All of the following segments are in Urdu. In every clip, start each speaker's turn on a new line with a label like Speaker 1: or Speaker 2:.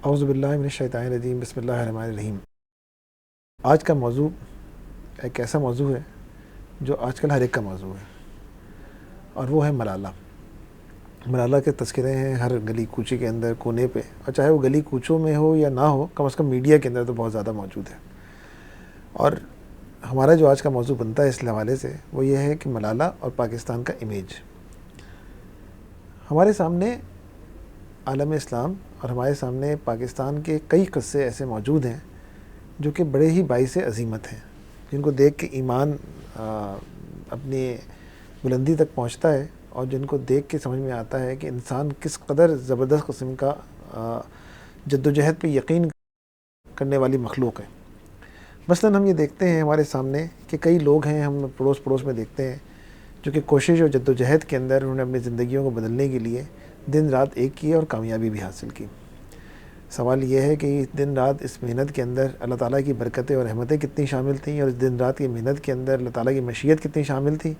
Speaker 1: اعوذ باللہ من الشیطان الرجیم، بسم اللہ الرحمن الرحیم۔ آج کا موضوع ایک ایسا موضوع ہے جو آج کل ہر ایک کا موضوع ہے، اور وہ ہے ملالہ۔ ملالہ کے تذکرے ہیں ہر گلی کوچے کے اندر، کونے پہ، اور چاہے وہ گلی کوچوں میں ہو یا نہ ہو، کم از کم میڈیا کے اندر تو بہت زیادہ موجود ہے۔ اور ہمارا جو آج کا موضوع بنتا ہے اس حوالے سے وہ یہ ہے کہ ملالہ اور پاکستان کا امیج۔ ہمارے سامنے عالم اسلام اور ہمارے سامنے پاکستان کے کئی قصے ایسے موجود ہیں جو کہ بڑے ہی باعث عظیمت ہیں، جن کو دیکھ کے ایمان اپنی بلندی تک پہنچتا ہے، اور جن کو دیکھ کے سمجھ میں آتا ہے کہ انسان کس قدر زبردست قسم کا جد و جہد پہ یقین کرنے والی مخلوق ہے۔ مثلاً ہم یہ دیکھتے ہیں ہمارے سامنے کہ کئی لوگ ہیں، ہم پڑوس میں دیکھتے ہیں، جو کہ کوشش اور جد و جہد کے اندر انہوں نے اپنی زندگیوں کو بدلنے کے لیے دن رات ایک کی اور کامیابی بھی حاصل کی۔ سوال یہ ہے کہ دن رات اس محنت کے اندر اللہ تعالیٰ کی برکتیں اور رحمتیں کتنی شامل تھیں، اور اس دن رات کی محنت کے اندر اللہ تعالیٰ کی مشیت کتنی شامل تھی،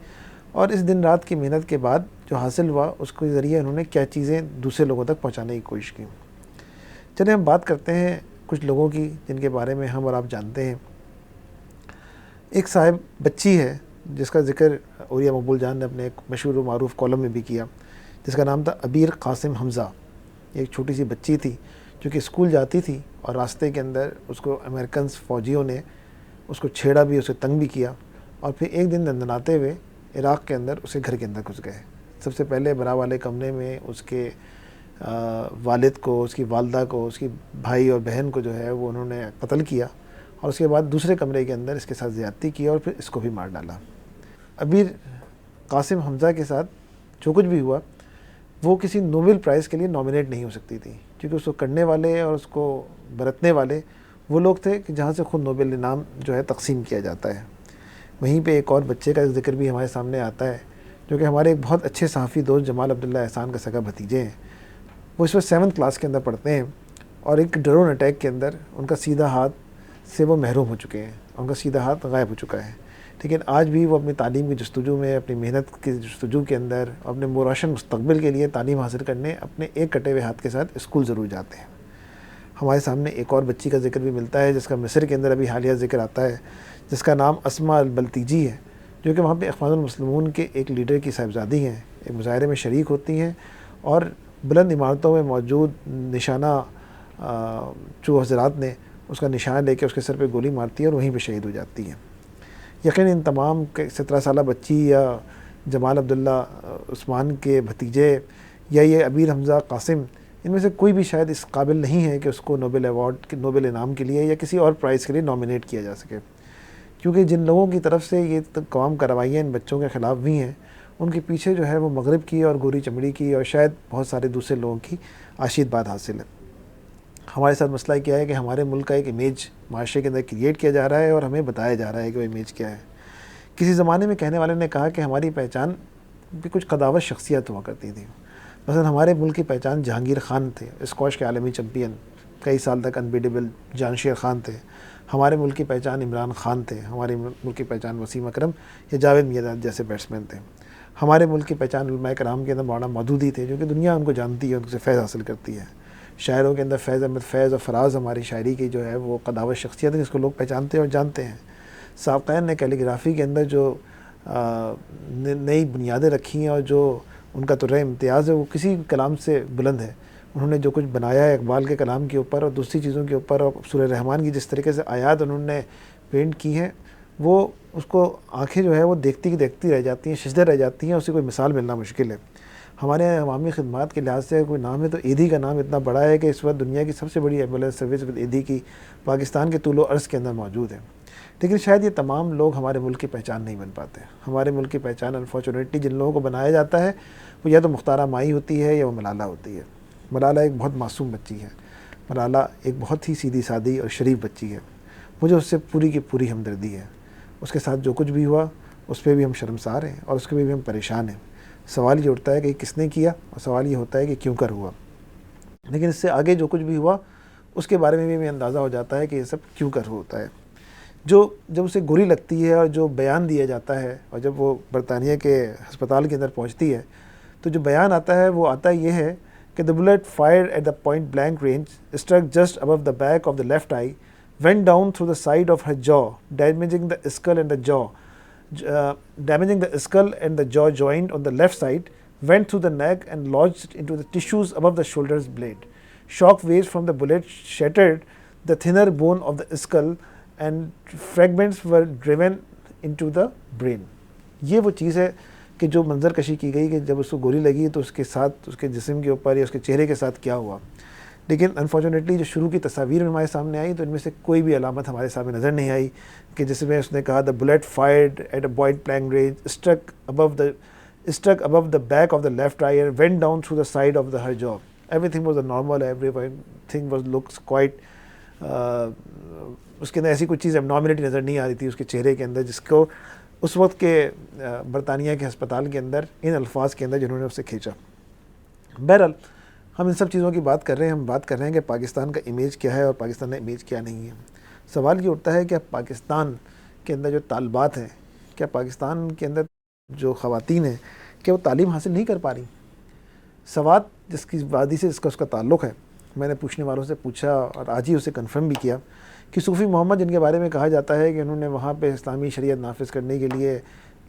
Speaker 1: اور اس دن رات کی محنت کے بعد جو حاصل ہوا اس کے ذریعے انہوں نے کیا چیزیں دوسرے لوگوں تک پہنچانے کی کوشش کی۔ چلیں ہم بات کرتے ہیں کچھ لوگوں کی جن کے بارے میں ہم اور آپ جانتے ہیں۔ ایک صاحب بچی ہے جس کا ذکر عوریہ مقبول جان نے اپنے ایک مشہور و معروف کالم میں بھی کیا، جس کا نام تھا عبیر قاسم حمزہ۔ ایک چھوٹی سی بچی تھی جو کہ اسکول جاتی تھی، اور راستے کے اندر اس کو امریکنز فوجیوں نے اس کو چھیڑا بھی، اسے تنگ بھی کیا، اور پھر ایک دن دندناتے ہوئے عراق کے اندر اسے گھر کے اندر گھس گئے۔ سب سے پہلے برا والے کمرے میں اس کے والد کو، اس کی والدہ کو، اس کی بھائی اور بہن کو جو ہے وہ انہوں نے قتل کیا، اور اس کے بعد دوسرے کمرے کے اندر اس کے ساتھ زیادتی کی اور پھر اس کو بھی مار ڈالا۔ عبیر قاسم حمزہ کے ساتھ جو کچھ بھی ہوا وہ کسی نوبل پرائز کے لیے نامینیٹ نہیں ہو سکتی تھی، کیونکہ اس کو کرنے والے اور اس کو برتنے والے وہ لوگ تھے کہ جہاں سے خود نوبل انعام جو ہے تقسیم کیا جاتا ہے۔ وہیں پہ ایک اور بچے کا ذکر بھی ہمارے سامنے آتا ہے، جو کہ ہمارے ایک بہت اچھے صحافی دوست جمال عبداللہ احسان کا سگا بھتیجے ہیں۔ وہ اس وقت 7th کلاس کے اندر پڑھتے ہیں، اور ایک ڈرون اٹیک کے اندر ان کا سیدھا ہاتھ سے وہ محروم ہو چکے ہیں، ان کا سیدھا ہاتھ غائب ہو چکا ہے، لیکن آج بھی وہ اپنی تعلیم کی جستجو میں، اپنی محنت کی جستجو کے اندر، اپنے روشن مستقبل کے لیے تعلیم حاصل کرنے اپنے ایک کٹے ہوئے ہاتھ کے ساتھ اسکول ضرور جاتے ہیں۔ ہمارے سامنے ایک اور بچی کا ذکر بھی ملتا ہے جس کا مصر کے اندر ابھی حالیہ ذکر آتا ہے، جس کا نام اسماء البلتیجی ہے، جو کہ وہاں پہ اخوان المسلمون کے ایک لیڈر کی صاحبزادی ہیں، ایک مظاہرے میں شریک ہوتی ہیں، اور بلند عمارتوں میں موجود نشانہ جو حضرات نے اس کا نشان لے کے اس کے سر پہ گولی مارتی ہے اور وہیں پہ شہید ہو جاتی ہیں۔ یقیناً ان تمام 17 سالہ بچی یا جمال عبداللہ عثمان کے بھتیجے یا یہ عبیر حمزہ قاسم، ان میں سے کوئی بھی شاید اس قابل نہیں ہے کہ اس کو نوبل ایوارڈ، نوبل انعام کے لیے یا کسی اور پرائز کے لیے نامینیٹ کیا جا سکے، کیونکہ جن لوگوں کی طرف سے یہ تمام کارروائیاں ان بچوں کے خلاف بھی ہیں، ان کے پیچھے جو ہے وہ مغرب کی اور گوری چمڑی کی اور شاید بہت سارے دوسرے لوگوں کی آشیت بات حاصل ہے۔ ہمارے ساتھ مسئلہ کیا ہے کہ ہمارے ملک کا ایک امیج معاشرے کے اندر کریٹ کیا جا رہا ہے، اور ہمیں بتایا جا رہا ہے کہ وہ امیج کیا ہے۔ کسی زمانے میں کہنے والے نے کہا کہ ہماری پہچان بھی کچھ قداور شخصیت ہوا کرتی تھی۔ مثلا ہمارے ملک کی پہچان جہانگیر خان تھے، اسکواش کے عالمی چیمپئن، کئی سال تک انبیٹیبل جانشیر خان تھے۔ ہمارے ملک کی پہچان عمران خان تھے، ہمارے ملک کی پہچان وسیم اکرم یا جاوید میاں جیسے بیٹسمین تھے۔ ہمارے ملک کی پہچان علماء کرام کے اندر مولانا مودودی تھے، جو کہ دنیا ان کو جانتی ہے، ان سے فیض حاصل کرتی ہے۔ شاعروں کے اندر فیض احمد فیض اور فراز ہماری شاعری کی جو ہے وہ قداور شخصیت ہے، جس کو لوگ پہچانتے اور جانتے ہیں۔ سابقین نے کیلیگرافی کے اندر جو نئی بنیادیں رکھی ہیں اور جو ان کا ترہ امتیاز ہے وہ کسی کلام سے بلند ہے۔ انہوں نے جو کچھ بنایا ہے اقبال کے کلام کے اوپر اور دوسری چیزوں کے اوپر، اور سورہ رحمان کی جس طریقے سے آیات انہوں نے پینٹ کی ہیں، وہ اس کو آنکھیں جو ہے وہ دیکھتی رہ جاتی ہیں، سجدے رہ جاتی ہیں، اس سے کوئی مثال ملنا مشکل ہے۔ ہمارے یہاں عوامی خدمات کے لحاظ سے کوئی نام ہے تو ایدھی کا نام اتنا بڑا ہے کہ اس وقت دنیا کی سب سے بڑی ایمبولینس سروس ایدھی کی پاکستان کے طول و عرض کے اندر موجود ہے۔ لیکن شاید یہ تمام لوگ ہمارے ملک کی پہچان نہیں بن پاتے۔ ہمارے ملک کی پہچان انفارچونیٹلی جن لوگوں کو بنایا جاتا ہے وہ یا تو مختارہ مائی ہوتی ہے یا وہ ملالہ ہوتی ہے۔ ملالہ ایک بہت معصوم بچی ہے، ملالہ ایک بہت ہی سیدھی سادی اور شریف بچی ہے۔ مجھے اس سے پوری کی پوری ہمدردی ہے۔ اس کے ساتھ جو کچھ بھی ہوا اس پہ بھی ہم شرمسار ہیں، اور اس کے بھی ہم پریشان ہیں۔ سوال یہ اٹھتا ہے کہ کس نے کیا، اور سوال یہ ہوتا ہے کہ کیوں کر ہوا۔ لیکن اس سے آگے جو کچھ بھی ہوا اس کے بارے میں بھی ہمیں اندازہ ہو جاتا ہے کہ یہ سب کیوں کر ہوتا ہے۔ جب اسے گولی لگتی ہے اور جو بیان دیا جاتا ہے، اور جب وہ برطانیہ کے ہسپتال کے اندر پہنچتی ہے تو جو بیان آتا ہے وہ آتا یہ ہے کہ the bullet fired at the point blank range struck just above the back of the left eye, went down through the side of her jaw, damaging the skull and the jaw joint on the left side, went through the neck and lodged into the tissues above the shoulder's blade. Shock waves from the bullet shattered the thinner bone of the skull and fragments were driven into the brain. یہ وہ چیز ہے کہ جو منظر کشی کی گئی کہ جب اس کو گولی لگی تو اس کے ساتھ اس کے جسم کے اوپر یا اس کے چہرے کے ساتھ کیا ہوا. لیکن انفارچونیٹلی جو شروع کی تصاویر ہمارے سامنے آئی تو ان میں سے کوئی بھی علامت ہمارے سامنے نظر نہیں آئی کہ جس میں اس نے کہا the bullet fired at a point blank range struck above the back of the left eye and went down through the side of her jaw. Everything was normal, everything looks quite اس کے اندر ایسی کوئی چیز ابنارملٹی نظر نہیں آ رہی تھی اس کے چہرے کے اندر جس کو اس وقت کے برطانیہ کے ہسپتال کے اندر ان الفاظ کے اندر جنہوں نے اسے کھینچا. بہرحال ہم ان سب چیزوں کی بات کر رہے ہیں، ہم بات کر رہے ہیں کہ پاکستان کا امیج کیا ہے اور پاکستان کا امیج کیا نہیں ہے. سوال یہ اٹھتا ہے کہ پاکستان کے اندر جو طالبات ہیں، کیا پاکستان کے اندر جو خواتین ہیں کیا وہ تعلیم حاصل نہیں کر پا رہی؟ سوات جس کی وادی سے اس کا تعلق ہے، میں نے پوچھنے والوں سے پوچھا اور آج ہی اسے کنفرم بھی کیا کہ صوفی محمد جن کے بارے میں کہا جاتا ہے کہ انہوں نے وہاں پہ اسلامی شریعت نافذ کرنے کے لیے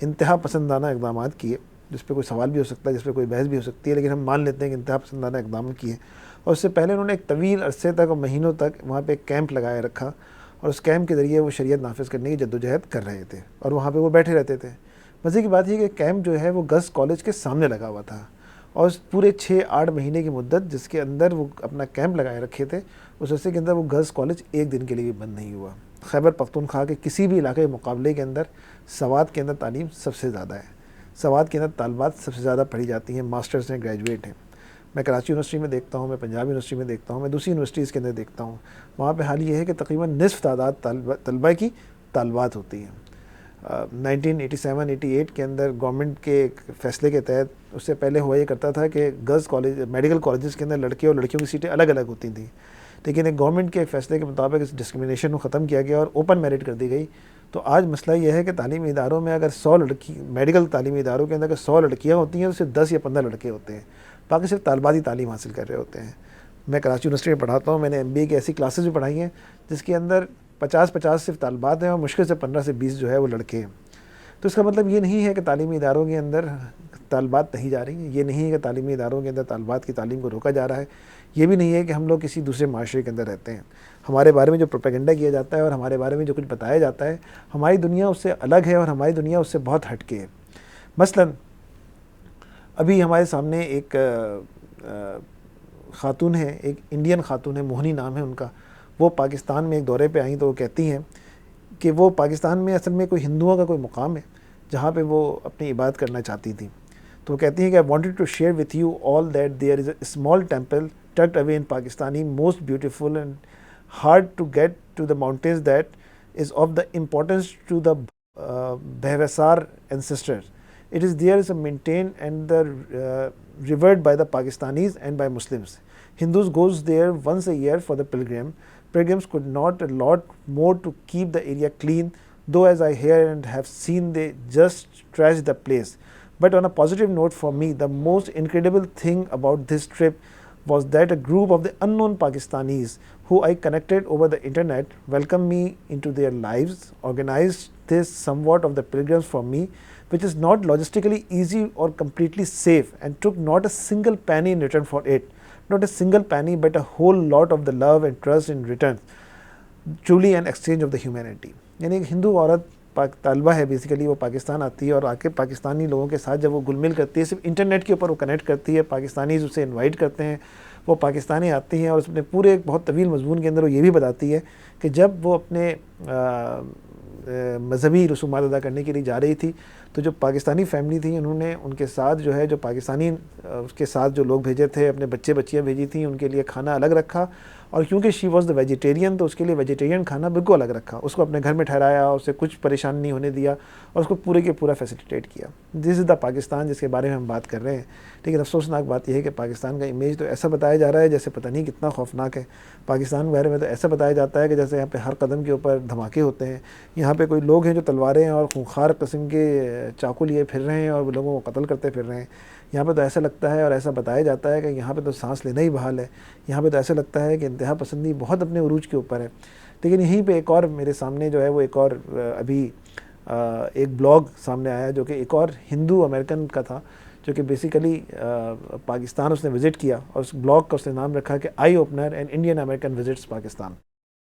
Speaker 1: انتہا پسندانہ اقدامات کیے، جس پہ کوئی سوال بھی ہو سکتا ہے، جس پہ کوئی بحث بھی ہو سکتی ہے، لیکن ہم مان لیتے ہیں کہ انتہا پسندانہ اقدام کیے. اور اس سے پہلے انہوں نے ایک طویل عرصے تک اور مہینوں تک وہاں پہ ایک کیمپ لگائے رکھا اور اس کیمپ کے ذریعے وہ شریعت نافذ کرنے کی جدوجہد کر رہے تھے اور وہاں پہ وہ بیٹھے رہتے تھے. مزے کی بات یہ کہ کیمپ جو ہے وہ گرلز کالج کے سامنے لگا ہوا تھا اور پورے 6-8 مہینے کی مدت جس کے اندر وہ اپنا کیمپ لگائے رکھے تھے اس عرصے کے اندر وہ گرلز کالج ایک دن کے لیے بھی بند نہیں ہوا. خیبر پختونخوا کے کسی بھی علاقے کے مقابلے کے اندر سوات کے اندر تعلیم سب سے زیادہ ہے. سوات کے اندر طالبات سب سے زیادہ پڑھی جاتی ہیں، ماسٹرز ہیں، گریجویٹ ہیں. میں کراچی یونیورسٹی میں دیکھتا ہوں، میں پنجاب یونیورسٹی میں دیکھتا ہوں، میں دوسری یونیورسٹیز کے اندر دیکھتا ہوں. وہاں پہ حال یہ ہے کہ تقریباً نصف تعداد طلبہ کی طالبات ہوتی ہیں. 1987-88 کے اندر گورنمنٹ کے ایک فیصلے کے تحت اس سے پہلے ہوا یہ کرتا تھا کہ گرلز کالج میڈیکل کالجز کے اندر لڑکے اور لڑکیوں کی سیٹیں الگ الگ ہوتی تھیں، لیکن ایک گورنمنٹ کے فیصلے کے مطابق اس ڈسکرمنیشن کو ختم کیا گیا اور اوپن میرٹ کر دی گئی. تو آج مسئلہ یہ ہے کہ تعلیمی اداروں میں اگر 100 لڑکی میڈیکل تعلیمی اداروں کے اندر اگر 100 لڑکیاں ہوتی ہیں تو صرف 10 یا 15 لڑکے ہوتے ہیں، باقی صرف طالبات ہی تعلیم حاصل کر رہے ہوتے ہیں. میں کراچی یونیورسٹی میں پڑھاتا ہوں، میں نے MBA کی ایسی کلاسز بھی پڑھائی ہیں جس کے اندر 50 صرف طالبات ہیں اور مشکل سے 15 سے 20 جو ہے وہ لڑکے ہیں. تو اس کا مطلب یہ نہیں ہے کہ تعلیمی اداروں کے اندر طالبات نہیں جا رہی ہیں، یہ نہیں ہے کہ تعلیمی اداروں کے اندر طالبات کی تعلیم کو روکا جا رہا ہے، یہ بھی نہیں ہے کہ ہم لوگ کسی دوسرے معاشرے کے اندر رہتے ہیں. ہمارے بارے میں جو پروپیگنڈا کیا جاتا ہے اور ہمارے بارے میں جو کچھ بتایا جاتا ہے، ہماری دنیا اس سے الگ ہے اور ہماری دنیا اس سے بہت ہٹ کے ہے. مثلا ابھی ہمارے سامنے ایک خاتون ہے، ایک انڈین خاتون ہے، موہنی نام ہے ان کا. وہ پاکستان میں ایک دورے پہ آئیں تو وہ کہتی ہیں کہ وہ پاکستان میں اصل میں کوئی ہندوؤں کا کوئی مقام ہے جہاں پہ وہ اپنی عبادت کرنا چاہتی تھیں. تو وہ کہتی ہیں کہ I wanted to share with you all that there is a small temple tucked away in Pakistani, most beautiful and hard to get to the mountains that is of the importance to the Behwasar ancestors. It is there is a maintained and revered by the Pakistanis and by Muslims. Hindus goes there once a year for the pilgrim. Pilgrims could not a lot more to keep the area clean, though as I hear and have seen they just trash the place. But on a positive note for me, the most incredible thing about this trip was that a group of the unknown Pakistanis who I connected over the internet welcomed me into their lives, organized this somewhat of the pilgrims for me, which is not logistically easy or completely safe, and took not a single penny in return for it. Not a single penny, but a whole lot of the love and trust in return. Truly an exchange of the humanity. یعنی ایک ہندو عورت طالبہ ہے بیسیکلی، وہ پاکستان آتی ہے اور آ کے پاکستانی لوگوں کے ساتھ جب وہ گل مل کرتی ہے، صرف انٹرنیٹ کے اوپر وہ کنیکٹ کرتی ہے، پاکستانیز اسے انوائٹ کرتے ہیں، وہ پاکستانی آتی ہیں اور اس نے پورے ایک بہت طویل مضمون کے اندر وہ یہ بھی بتاتی ہے کہ جب وہ اپنے مذہبی رسومات ادا کرنے کے لیے جا رہی تھی تو جو پاکستانی فیملی تھی انہوں نے ان کے ساتھ جو ہے جو پاکستانی اس کے ساتھ جو لوگ بھیجے تھے، اپنے بچے بچیاں بھیجی تھیں، ان کے لیے کھانا الگ رکھا اور کیونکہ شی واز دا ویجیٹیرین تو اس کے لیے ویجیٹیرین کھانا بالکل الگ رکھا, اس کو اپنے گھر میں ٹھہرایا, اسے کچھ پریشان نہیں ہونے دیا اور اس کو پورے کے پورا فیسیلیٹیٹ کیا. دس از دا پاکستان جس کے بارے میں ہم بات کر رہے ہیں. لیکن افسوسناک بات یہ ہے کہ پاکستان کا امیج تو ایسا بتایا جا رہا ہے جیسے پتہ نہیں کتنا خوفناک ہے. پاکستان کے بارے میں تو ایسا بتایا جاتا ہے کہ جیسے یہاں پہ ہر قدم کے اوپر دھماکے ہوتے ہیں, یہاں پہ کوئی لوگ ہیں جو تلواریں اور خونخوار قسم کے چاقو لیے پھر رہے ہیں اور وہ لوگوں کو قتل کرتے پھر رہے ہیں. یہاں پہ تو ایسا لگتا ہے اور ایسا بتایا جاتا ہے کہ یہاں پہ تو سانس لینا ہی بحال ہے. یہاں پہ تو ایسا لگتا ہے کہ انتہا پسندی بہت اپنے عروج کے اوپر ہے. لیکن یہیں پہ ایک اور میرے سامنے جو ہے وہ ایک اور ابھی ایک بلاگ سامنے آیا جو کہ ایک اور ہندو امریکن کا تھا, جو کہ بیسیکلی پاکستان اس نے وزٹ کیا, اور اس بلاگ کا اس نے نام رکھا کہ eye opener and Indian American visits Pakistan.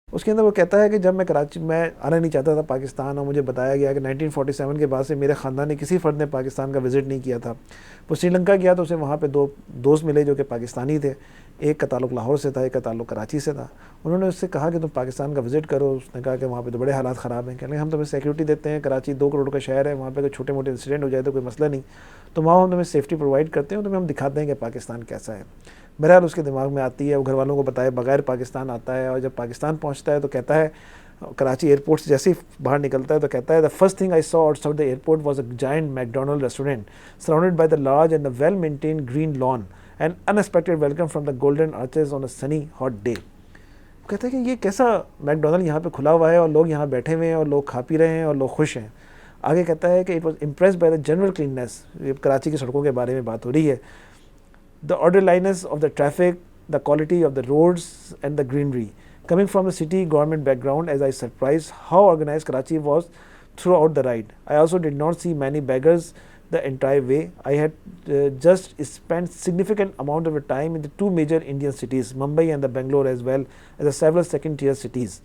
Speaker 1: اس کے اندر وہ کہتا ہے کہ جب میں کراچی میں آنا نہیں چاہتا تھا پاکستان, اور مجھے بتایا گیا کہ 1947 کے بعد سے میرے خاندان نے کسی فرد نے پاکستان کا وزٹ نہیں کیا تھا. وہ سری لنکا گیا تو اسے وہاں پہ 2 دوست ملے جو کہ پاکستانی تھے, ایک کا تعلق لاہور سے تھا, ایک کا تعلق کراچی سے تھا. انہوں نے اس سے کہا کہ تم پاکستان کا وزٹ کرو. اس نے کہا کہ وہاں پہ تو بڑے حالات خراب ہیں. کہنے لگے ہم تمہیں سیکورٹی دیتے ہیں, کراچی 2 کروڑ کا شہر ہے, وہاں پہ کوئی چھوٹے موٹے انسیڈنٹ ہو جائے تو کوئی مسئلہ نہیں, تو وہاں ہم تمہیں سیفٹی پرووائڈ کرتے ہیں, تمہیں ہم دکھاتے ہیں کہ پاکستان کیسا ہے. بہرحال اس کے دماغ میں آتی ہے, وہ گھر والوں کو بتائے بغیر پاکستان آتا ہے, اور جب پاکستان پہنچتا ہے تو کہتا ہے, کراچی ایئرپورٹ سے جیسے ہی باہر نکلتا ہے تو کہتا ہے, the first thing I saw outside the airport was a giant McDonald's restaurant surrounded by the large and the well-maintained green lawn, an unexpected welcome from the golden arches on a sunny hot day. کہتا ہے کہ یہ کیسا میک ڈونلڈ یہاں پہ کھلا ہوا ہے اور لوگ یہاں بیٹھے ہوئے ہیں اور لوگ کھا پی رہے ہیں اور لوگ خوش ہیں. آگے کہتا ہے کہ it was impressed by the general cleanness. یہ کراچی کی سڑکوں کے بارے میں بات ہو رہی ہے. The orderliness of the traffic, the quality of the roads and the greenery. Coming from the city government background, as I surprised how organized Karachi was throughout the ride. I also did not see many beggars the entire way. I had just spent significant amount of time in the 2 major Indian cities, Mumbai and the Bangalore, as well as the several second-tier cities.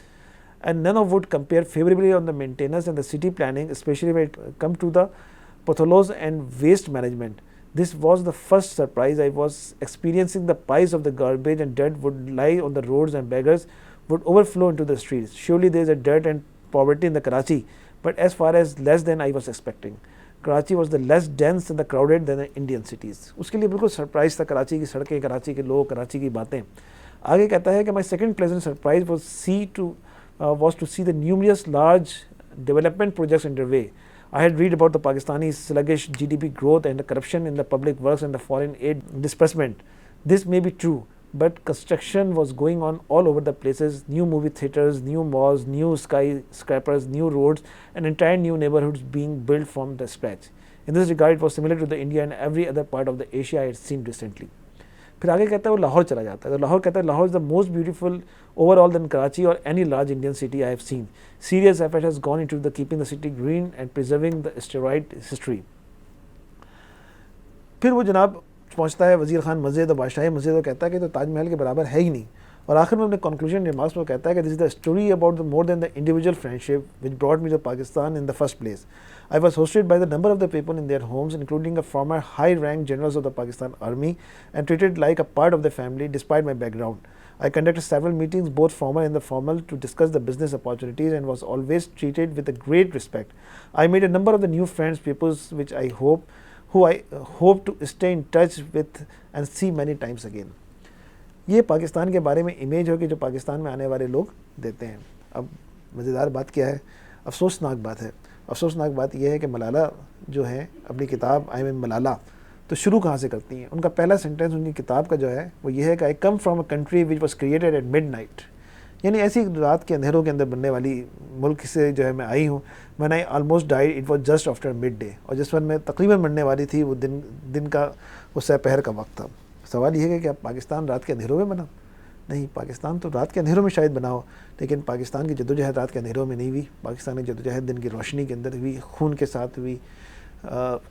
Speaker 1: And none of would compare favorably on the maintenance and the city planning, especially when it come to the potholes and waste management. This was the first surprise. I was experiencing the piles of the garbage and dirt would lie on the roads and beggars would overflow into the streets. Surely there is a dirt and poverty in the Karachi, but as far as less than I was expecting. Karachi was the less dense and the crowded than the Indian cities. اس کے لیے بالکل سرپرائز تھا کراچی کی سڑکیں, کراچی کے لوگ, کراچی کی باتیں. آگے کہتا ہے کہ my second pleasant surprise was to see the numerous large development projects underway. I had read about the Pakistani sluggish GDP growth and the corruption in the public works and the foreign aid disbursement. This may be true, but construction was going on all over the places. New movie theaters, new malls, new skyscrapers, new roads, and entire new neighborhoods being built from the scratch. In this regard, it was similar to the India and every other part of the Asia I had seen recently. پھر آگے کہتا ہے وہ لاہور چلا جاتا ہے. تو لاہور کہتا ہے Lahore is the most beautiful over all than Karachi or any large Indian city I have seen. Serious effort has gone into the keeping the city green and preserving the storied history. پھر وہ جناب پہنچتا ہے وزیر خان مسجد اور بادشاہی مسجد, اور کہتا ہے کہ تو تاج محل کے برابر ہے ہی نہیں. اور آخر میں اپنے کنکلوژن ریمارکس میں کہتا ہے کہ this is the story about the more than the individual friendship which brought me to Pakistan in the first place. I was hosted by the number of the people in their homes, including a former high-ranked generals of the Pakistan Army, and treated like a part of the family despite my background. I conducted several meetings, both formal and the formal, to discuss the business opportunities and was always treated with a great respect. I made a number of the new friends, people who I hope to stay in touch with and see many times again. یہ پاکستان کے بارے میں امیج ہو کہ جو پاکستان میں آنے والے لوگ دیتے ہیں. اب مزیدار بات کیا ہے, افسوسناک بات ہے. افسوسناک بات یہ ہے کہ ملالہ جو ہے اپنی کتاب آئی ایم ملالہ تو شروع کہاں سے کرتی ہیں. ان کا پہلا سینٹنس ان کی کتاب کا جو ہے وہ یہ ہے کہ I come from a country which was created at midnight, یعنی ایسی رات کے اندھیروں کے اندر بننے والی ملک سے جو ہے میں آئی ہوں. when I almost died it was just after midday, اور جس وقت میں تقریباً مرنے والی تھی وہ دن کا وہ سپہر کا وقت تھا. سوال یہ ہے کہ کیا پاکستان رات کے اندھیروں میں بنا؟ نہیں, پاکستان تو رات کے اندھیروں میں شاید بنا ہو, لیکن پاکستان کی جدوجہد رات کے اندھیروں میں نہیں ہوئی. پاکستان کی جدوجہد دن کی روشنی کے اندر ہوئی, خون کے ساتھ ہوئی,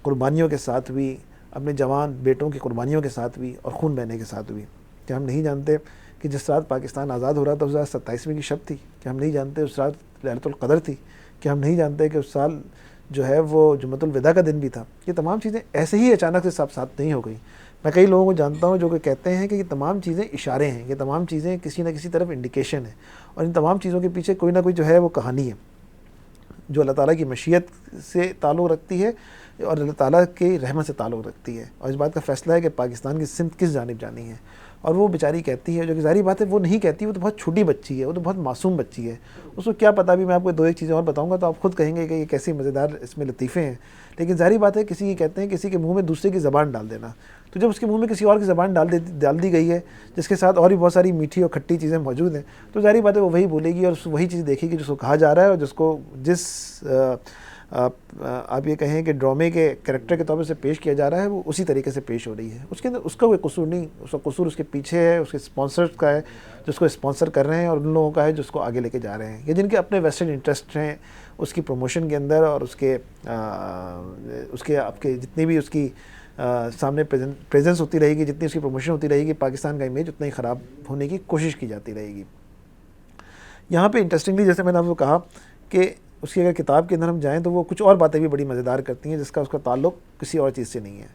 Speaker 1: قربانیوں کے ساتھ ہوئی, اپنے جوان بیٹوں کی قربانیوں کے ساتھ ہوئی اور خون بہنے کے ساتھ ہوئی. کیا ہم نہیں جانتے کہ جس رات پاکستان آزاد ہو رہا تھا اس رات 27ویں کی شب تھی؟ کیا ہم نہیں جانتے اس رات لیلۃ القدر تھی؟ کیا ہم نہیں جانتے کہ اس سال جو ہے وہ جمعۃ الوداع کا دن بھی تھا؟ یہ تمام چیزیں ایسے ہی اچانک سے ساتھ نہیں ہو گئی. میں کئی لوگوں کو جانتا ہوں جو کہ کہتے ہیں کہ یہ تمام چیزیں اشارے ہیں, یہ تمام چیزیں کسی نہ کسی طرف انڈیکیشن ہے, اور ان تمام چیزوں کے پیچھے کوئی نہ کوئی جو ہے وہ کہانی ہے جو اللہ تعالیٰ کی مشیت سے تعلق رکھتی ہے اور اللہ تعالیٰ کی رحمت سے تعلق رکھتی ہے. اور اس بات کا فیصلہ ہے کہ پاکستان کی سمت کس جانب جانی ہے. اور وہ بیچاری کہتی ہے, جو کہ ظاہری بات ہے وہ نہیں کہتی, وہ تو بہت چھوٹی بچی ہے, وہ تو بہت معصوم بچی ہے, اس کو کیا پتہ. بھی میں آپ کو دو ایک چیزیں اور بتاؤں گا تو آپ خود کہیں گے کہ یہ کیسی مزیدار اس میں لطیفے ہیں. لیکن ظاہری بات ہے کسی کی کہتے ہیں کسی کے منہ میں دوسرے کی زبان ڈال دینا, تو جب اس کے منہ میں کسی اور کی زبان ڈال دی گئی ہے جس کے ساتھ اور بھی بہت ساری میٹھی اور کھٹی چیزیں موجود ہیں, تو ظاہری بات ہے وہ وہی بولے گی اور وہی چیز دیکھے گی جس کو کہا جا رہا ہے, اور جس آپ یہ کہیں کہ ڈرامے کے کریکٹر کے طور پر سے پیش کیا جا رہا ہے, وہ اسی طریقے سے پیش ہو رہی ہے. اس کے اندر اس کا کوئی قصور نہیں, اس کا قصور اس کے پیچھے ہے, اس کے اسپانسرز کا ہے جس کو اسپانسر کر رہے ہیں, اور ان لوگوں کا ہے جس کو آگے لے کے جا رہے ہیں, یا جن کے اپنے ویسٹرن انٹرسٹ ہیں اس کی پروموشن کے اندر, اور اس کے آپ کے جتنی بھی اس کی سامنے پریزنس ہوتی رہے گی, جتنی اس کی پروموشن ہوتی رہے گی, پاکستان کا امیج اتنا ہی خراب ہونے کی کوشش کی جاتی رہے گی. یہاں پہ انٹرسٹنگلی جیسے میں نے آپ کو کہا کہ اس کی اگر کتاب کے اندر ہم جائیں تو وہ کچھ اور باتیں بھی بڑی مزیدار کرتی ہیں جس کا اس کا تعلق کسی اور چیز سے نہیں ہے.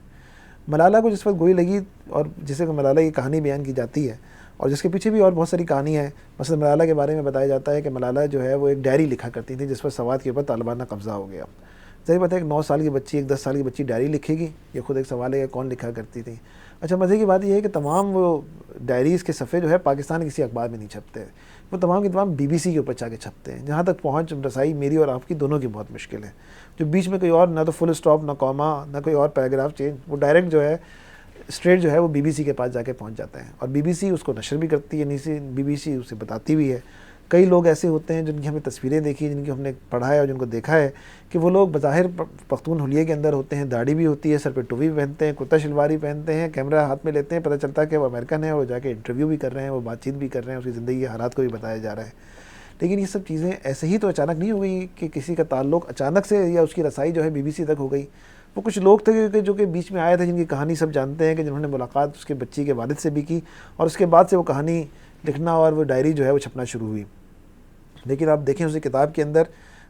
Speaker 1: ملالہ کو جس وقت گولی لگی اور جسے کہ ملالہ کی کہانی بیان کی جاتی ہے, اور جس کے پیچھے بھی اور بہت ساری کہانی ہیں. مثلا ملالہ کے بارے میں بتایا جاتا ہے کہ ملالہ جو ہے وہ ایک ڈائری لکھا کرتی تھی جس پر سوات کے اوپر طالبانہ قبضہ ہو گیا. ظاہر بات ہے ایک 9 سال کی بچی, ایک 10 سال کی بچی ڈائری لکھے گی, یہ خود ایک سوال ہے کہ کون لکھا کرتی تھی. اچھا مزے کی بات یہ ہے کہ تمام وہ ڈائریز کے صفحے جو ہے پاکستان کے کسی اخبار میں نہیں چھپتے, وہ تمام کے تمام BBC کے اوپر جا کے چھپتے ہیں, جہاں تک پہنچ رسائی میری اور آپ کی دونوں کی بہت مشکل ہے. جو بیچ میں کوئی اور نہ تو فل اسٹاپ, نہ کوما, نہ کوئی اور پیراگراف چینج, وہ ڈائریکٹ جو ہے اسٹریٹ جو ہے وہ BBC کے پاس جا کے پہنچ جاتے ہیں, اور BBC اس کو نشر بھی کرتی ہے, BBC اسے بتاتی بھی ہے. کئی لوگ ایسے ہوتے ہیں جن کی ہمیں تصویریں دیکھی, جن کی ہم نے پڑھا ہے اور جن کو دیکھا ہے کہ وہ لوگ بظاہر پختون حلیے کے اندر ہوتے ہیں, داڑھی بھی ہوتی ہے, سر پہ ٹوپی بھی پہنتے ہیں, کرتا شلواری پہنتے ہیں, کیمرہ ہاتھ میں لیتے ہیں, پتہ چلتا ہے کہ وہ امریکن ہے, وہ جا کے انٹرویو بھی کر رہے ہیں, وہ بات چیت بھی کر رہے ہیں, اس کی زندگی کے حالات کو بھی بتایا جا رہا ہے. لیکن یہ سب چیزیں ایسے ہی تو اچانک نہیں ہو گئی کہ کسی کا تعلق اچانک سے یا اس کی رسائی جو ہے BBC تک ہو گئی. وہ کچھ لوگ تھے جو کہ بیچ میں آئے تھے, جن کی کہانی سب جانتے ہیں, کہ جنہوں نے ملاقات اس کے بچی کے والد سے بھی کی, اور اس کے بعد سے وہ کہانی لکھنا اور وہ ڈائری جو ہے وہ چھپنا شروع ہوئی. لیکن آپ دیکھیں اسی کتاب کے اندر,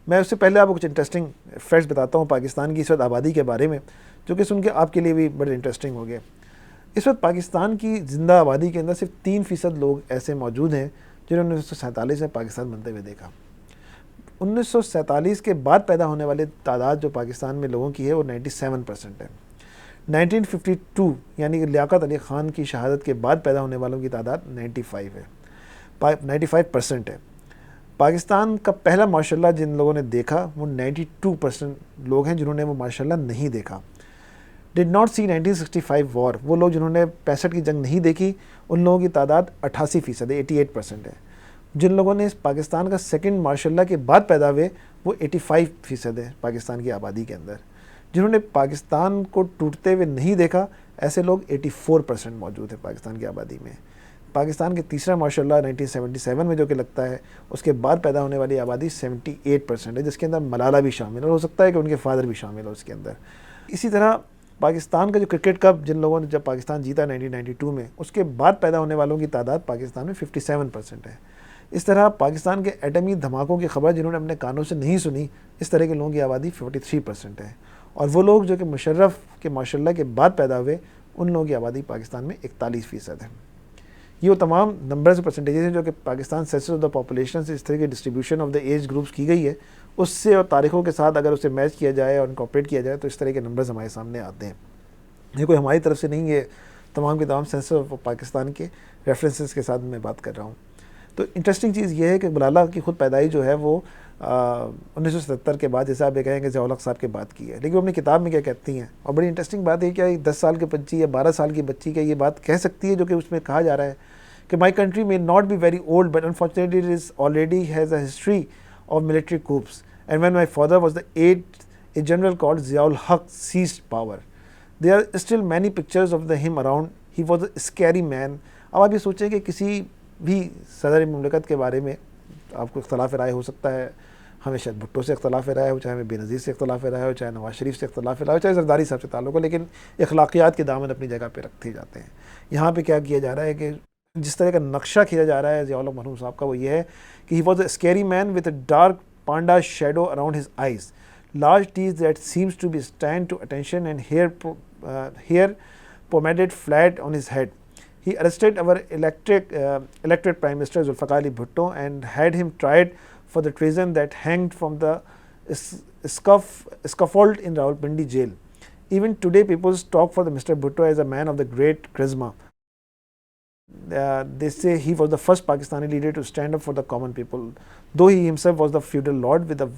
Speaker 1: میں اس سے پہلے آپ کو کچھ انٹرسٹنگ فیکٹس بتاتا ہوں پاکستان کی اس وقت آبادی کے بارے میں, جو کہ سن کے آپ کے لیے بھی بڑے انٹرسٹنگ ہو گئے. اس وقت پاکستان کی زندہ آبادی کے اندر صرف 3% لوگ ایسے موجود ہیں جنہوں نے 1947 میں پاکستان بنتے ہوئے دیکھا. 1947 کے بعد پیدا ہونے والے تعداد جو پاکستان میں لوگوں کی ہے وہ 97% ہے. 1952 یعنی کہ لیاقت علی خان کی شہادت کے بعد پیدا ہونے والوں کی تعداد 95% ہے. پاکستان کا پہلا مارشاء اللہ جن لوگوں نے دیکھا وہ 92% لوگ ہیں جنہوں نے وہ مارشاء اللہ نہیں دیکھا. ڈڈ ناٹ سی 1965 وار, وہ لوگ جنہوں نے 65 کی جنگ نہیں دیکھی, ان لوگوں کی تعداد 88% ہے, 88% ہے. جن لوگوں نے اس پاکستان کا سیکنڈ مارشاء اللہ کے بعد پیدا ہوئے وہ 85% ہے پاکستان کی آبادی کے اندر. جنہوں نے پاکستان کو ٹوٹتے ہوئے نہیں دیکھا ایسے لوگ 84% موجود ہیں پاکستان کی آبادی میں. پاکستان کے تیسرا مارشاء اللہ 1977 میں جو کہ لگتا ہے, اس کے بعد پیدا ہونے والی آبادی 78% ہے, جس کے اندر ملالہ بھی شامل ہے, ہو سکتا ہے کہ ان کے فادر بھی شامل ہو اس کے اندر. اسی طرح پاکستان کا جو کرکٹ کپ جن لوگوں نے جب پاکستان جیتا 1992 میں, اس کے بعد پیدا ہونے والوں کی تعداد پاکستان میں 57% ہے. اس طرح پاکستان کے ایٹمی دھماکوں کی خبر جنہوں نے اپنے کانوں سے نہیں سنی, اس طرح کے لوگوں کی آبادی 43% ہے. اور وہ لوگ جو کہ مشرف کے ماشاء اللہ کے بعد پیدا ہوئے, ان لوگوں کی آبادی پاکستان میں 41% ہے. یہ وہ تمام نمبرز پرسنٹیجز ہیں جو کہ Pakistan census of the population سے اس طرح کی distribution of the age groups کی گئی ہے, اس سے اور تاریخوں کے ساتھ اگر اسے میچ کیا جائے اور انکارپوریٹ کیا جائے تو اس طرح کے نمبرز ہمارے سامنے آتے ہیں. یہ کوئی ہماری طرف سے نہیں, یہ تمام کے تمام سینسس آف پاکستان کے ریفرنسز کے ساتھ میں بات کر رہا ہوں. تو انٹرسٹنگ چیز یہ ہے کہ ملالہ کی خود پیدائش جو ہے وہ 1977 کے بعد, جیسے آپ یہ کہیں کہ ضیاء الحق صاحب کے بعد کی ہے, لیکن وہ اپنی کتاب میں کیا کہتی ہیں, اور بڑی انٹرسٹنگ بات ہے کہ 10 سال کے بچی یا 12 سال کی بچی کا یہ بات کہہ سکتی ہے جو کہ اس میں کہا جا رہا ہے کہ my country may not be very old but unfortunately it is already has a history of military coups and when my father was the eighth a general called Zia ul Haq seized power. There are still many pictures of him around. He was a scary man. اب آپ یہ سوچیں کہ کسی بھی صدر مملکت کے بارے میں آپ کو اختلاف رائے ہو سکتا ہے, ہمیں شاید بھٹو سے اختلاف رائے ہو, چاہے ہمیں بے نظیر سے اختلاف رائے ہو, چاہے نواز شریف سے اختلاف رائے ہو, چاہے زرداری صاحب سے تعلق ہو, لیکن اخلاقیات کے دامن اپنی جگہ پہ رکھتے جاتے ہیں. یہاں پہ کیا کیا جا رہا ہے کہ جس طرح کا نقشہ کھینچا جا رہا ہے ضیاء الحق مرحوم صاحب کا, وہ یہ ہے کہ he was a scary man with a dark panda shadow around his eyes, large teeth that seems to be stand to attention and hair pomaded flat on his head. He arrested our elected Prime Minister Zulfikar Ali Bhutto and had him tried for the treason that hanged from the scaffold in Rawalpindi jail. Even today people talk for the Mr. Bhutto as a man of the great charisma. They say he was the first Pakistani leader to stand up for the common people, though he himself was the feudal lord with the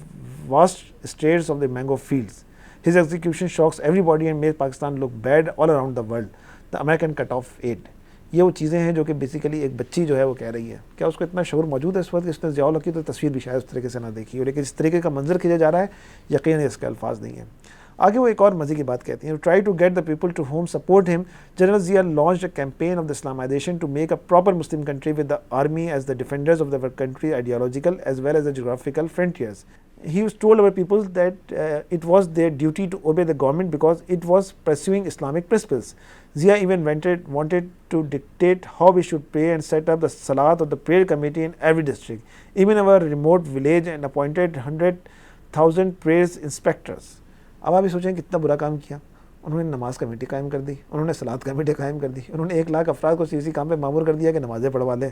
Speaker 1: vast estates of the mango fields. His execution shocks everybody and made Pakistan look bad all around the world. The American cut off aid. یہ وہ چیزیں ہیں جو کہ بیسیکلی ایک بچی جو ہے وہ کہہ رہی ہے. کیا اس کو اتنا شعور موجود ہے اس وقت کہ اس نے ضیاء الحق کی تو تصویر بھی شاید اس طریقے سے نہ دیکھی ہو, لیکن اس طریقے کا منظر کھینچا جا رہا ہے, یقیناً اس کے الفاظ نہیں ہیں. آگے وہ ایک اور مزے کی بات کہتی ہیں. Try to get the people to home support him, general Zia launched a campaign of the Islamization to make a proper Muslim country with the army as the defenders of the country ideological as well as the geographical frontiers. He was told our people that it was their duty to obey the government because it was pursuing Islamic principles. Zia even wanted to dictate how we should pray and set up the salat of the prayer committee in every district, even our remote village, and appointed 100,000 prayers inspectors. اب آپ یہ سوچیں کتنا برا کام کیا. انہوں نے نماز کمیٹی قائم کر دی, انہوں نے صلات کمیٹی قائم کر دی, انہوں نے 1,00,000 افراد کو اسی کام پہ مامور کر دیا کہ نمازیں پڑھوا لیں.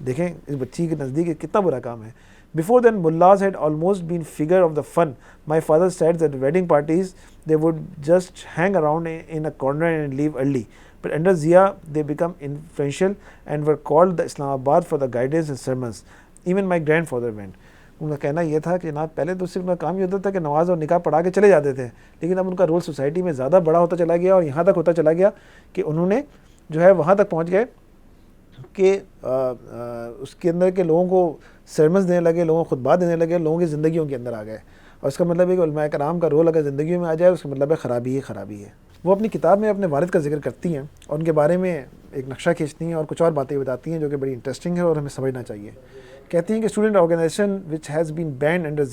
Speaker 1: دیکھیں اس بچی کے نزدیک کتنا برا کام ہے. Before then, mullahs had almost been figure of the fun. My father said that wedding parties, they would just hang around in a corner and leave early. But under Zia, they become influential and were called the Islamabad for the guidance and sermons. Even my grandfather went. ان کا کہنا یہ تھا کہ جناب پہلے تو صرف ان کا کام یہ ہوتا تھا کہ نماز اور نکاح پڑھا کے چلے جاتے تھے, لیکن اب ان کا رول سوسائٹی میں زیادہ بڑا ہوتا چلا گیا, اور یہاں تک ہوتا چلا گیا کہ انہوں نے جو ہے وہاں تک پہنچ گئے کہ اس کے اندر کے لوگوں کو سرمنز دینے لگے, لوگوں کو خطبات دینے لگے, لوگوں کی زندگیوں کے اندر آ گئے. اور اس کا مطلب ہے کہ علماء کرام کا رول اگر زندگیوں میں آ جائے اس کا مطلب ہے خرابی ہی خرابی ہے. وہ اپنی کتاب میں اپنے والد کا ذکر کرتی ہیں اور ان کے بارے میں ایک نقشہ کھینچتی ہیں اور کچھ اور باتیں بتاتی ہیں جو کہ بڑی انٹرسٹنگ ہے اور ہمیں سمجھنا چاہیے. کہتی ہیں کہ student organisation which has been banned under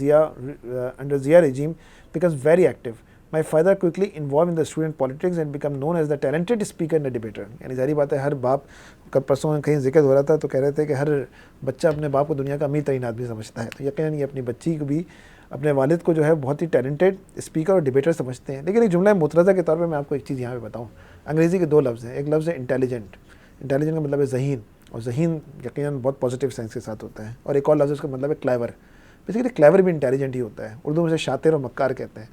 Speaker 1: Zia regime becomes very active. My father quickly involved in the student politics and became known as the talented speaker and the debater. یعنی ظاہری بات ہے ہر باپ کا پرسوں کہیں ذکر ہو رہا تھا تو کہہ رہے تھے کہ ہر بچہ اپنے باپ کو دنیا کا امیر ترین آدمی سمجھتا ہے, تو یقیناً یہ اپنی بچی کو بھی اپنے والد کو جو ہے بہت ہی ٹیلنٹڈ اسپیکر اور ڈیبیٹر سمجھتے ہیں. لیکن ایک جملہ مترجہ کے طور پہ میں آپ کو ایک چیز یہاں پہ بتاؤں. انگریزی کے 2 لفظ ہیں. ایک لفظ ہے انٹیلیجنٹ. انٹیلیجنٹ کا مطلب ہے ذہین, اور ذہین یقیناً بہت پازیٹیو سینس کے ساتھ ہوتا ہے. اور ایک اور لفظ اس کا مطلب ہے کلیور. بیسیکلی کلیور بھی انٹیلیجنٹ ہی ہوتا ہے. اردو میں سے شاطر اور مکار کہتے ہیں.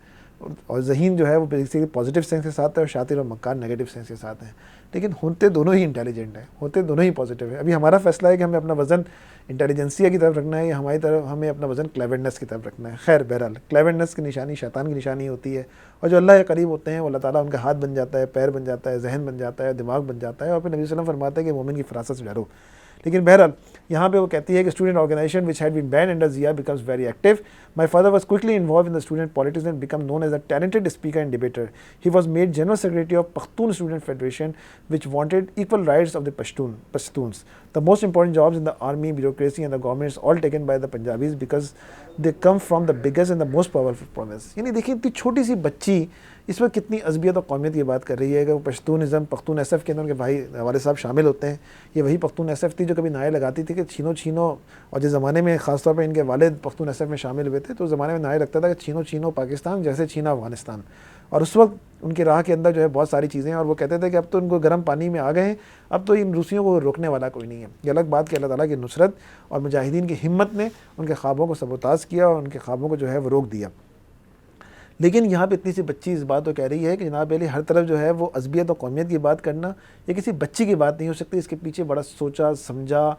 Speaker 1: اور ذہین جو ہے وہ بیسیکلی پازیٹیو سینس کے ساتھ ہے, اور شاطر اور مکار نیگیٹو سینس کے ساتھ ہیں. لیکن ہوتے دونوں ہی انٹیلیجنٹ ہیں, ہوتے دونوں ہی پازیٹیو ہیں. ابھی ہمارا فیصلہ ہے کہ ہمیں اپنا وزن انٹیلیجنسیا کی طرف رکھنا ہے یا ہماری طرف ہمیں اپنا وزن کلیورنس کی طرف رکھنا ہے. خیر بہرحال کلیورنس کی نشانی شیطان کی نشانی ہوتی ہے, اور جو اللہ کے قریب ہوتے ہیں وہ اللہ تعالیٰ ان کا ہاتھ بن جاتا ہے, پیر بن جاتا ہے, ذہن بن جاتا ہے, دماغ بن جاتا ہے, اور پھر نبی صلی اللہ علیہ وسلم فرماتے ہیں کہ مومن کی فراست سے ڈرو. لیکن بہرحال یہاں پہ وہ کہتی ہے کہ student organisation which had been banned under Zia becomes very active. My father was quickly involved in the student politics and became known as a talented speaker and debater. He was made general secretary of Pashtun Student Federation, which wanted equal rights of the Pashtuns. The most important jobs in the army, bureaucracy and the government is all taken by the Punjabis because they come from the biggest and the most powerful province. یعنی دیکھیں اتنی چھوٹی سی بچی اس وقت کتنی عصبیت اور قومیت کی بات کر رہی ہے کہ وہ پشتونزم, پختون ایس ایف کے اندر ان کے بھائی والد صاحب شامل ہوتے ہیں. یہ وہی پختون ایس ایف تھی جو کبھی نعرے لگاتی تھی کہ چھینو چھینو, اور جس زمانے میں خاص طور پہ ان کے والد پختون ایس ایف میں شامل ہوئے تھے تو اس زمانے میں نعرے لگتا تھا کہ چھینو چھینو پاکستان جیسے چھینا افغانستان. اور اس وقت ان کی راہ کے اندر جو ہے بہت ساری چیزیں ہیں, اور وہ کہتے تھے کہ اب تو ان کو گرم پانی میں آ گئے ہیں, اب تو ان روسیوں کو روکنے والا کوئی نہیں ہے. یہ الگ بات کہ اللہ تعالیٰ کی نصرت اور مجاہدین کی ہمت نے ان کے خوابوں کو سبوتاژ کیا اور ان کے خوابوں کو جو ہے وہ روک دیا. لیکن یہاں پہ اتنی سی بچی اس بات کو کہہ رہی ہے کہ جناب علی ہر طرف جو ہے وہ عصبیت اور قومیت کی بات کرنا یہ کسی بچی کی بات نہیں ہو سکتی. اس کے پیچھے بڑا سوچا سمجھا